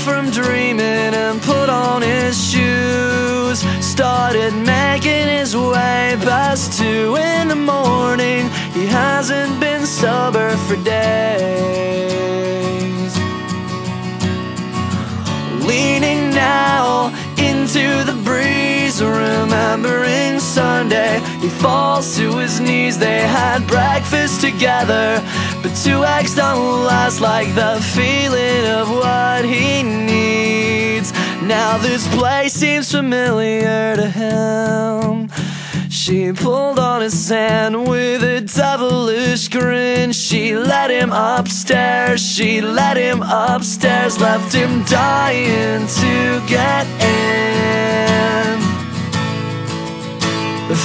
from dreaming and put on his shoes. Started making his way past 2 in the morning. He hasn't been sober for days. Leaning now into the breeze, remembering Sunday, he falls to his knees. They had breakfast together, but 2 eggs don't last like the feeling of what he needs. Now this place seems familiar to him. She pulled on his hand with a devilish grin. She let him upstairs, she let him upstairs, left him dying to get in.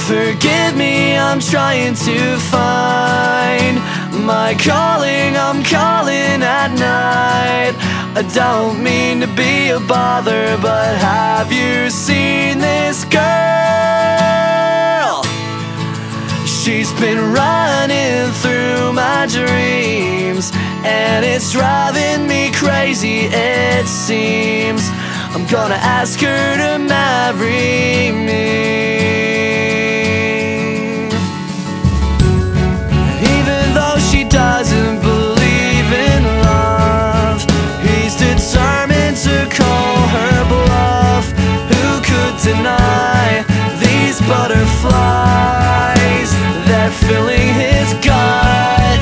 Forgive me, I'm trying to find my calling, I'm calling at night. I don't mean to be a bother, but have you seen this girl? She's been running through my dreams, and it's driving me crazy, it seems. I'm gonna ask her to marry me. Even though she doesn't believe in love, he's determined to call her bluff. Who could deny these butterflies? They're filling his gut,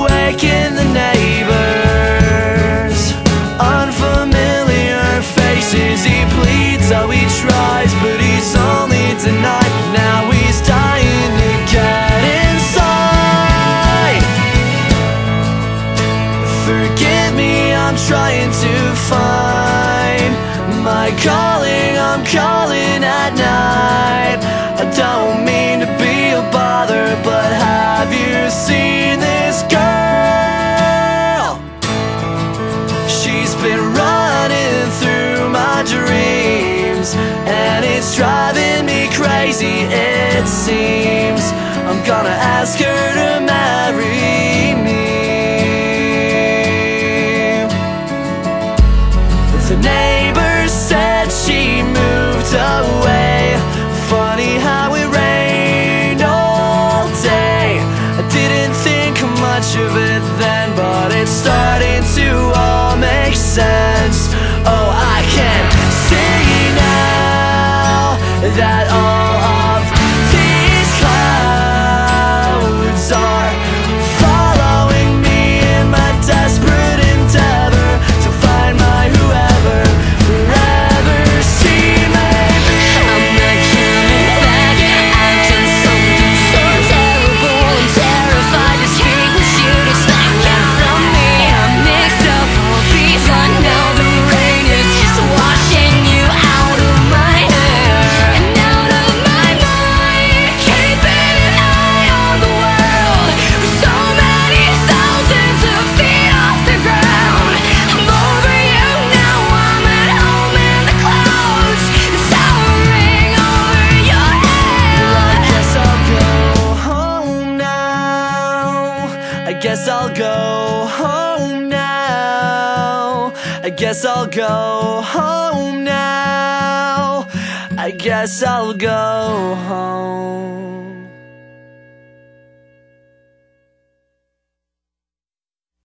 waking the neighbors. Unfamiliar faces, he pleads, oh he tries, but he's only denied. Now he's dying to get inside. Forgive me, I'm trying to find my calling, I'm calling at night. I don't mean to be a bother, but have you seen this girl? She's been running through my dreams, and it's driving me crazy, it seems. I'm gonna ask her to marry me. The neighbor said she moved away. Funny how it rained all day. I didn't think much of it then, but it's starting to all make sense. Oh, I can see now that all of these clouds are following me in my desperate endeavor to find my whoever, wherever she may be. I'm not coming back. I've done something so terrible and terrified to speak what you'd expect from me. I'm mixed up all these. I know the rain is just washing you out of my hair and out of my mind. Keeping an eye on the world for so many thousands of feet off the ground. I'm over you now. I'm at home in the clouds, towering over your head. I guess I'll go home now. I guess I'll go home now. I guess I'll go home now. I guess I'll go home.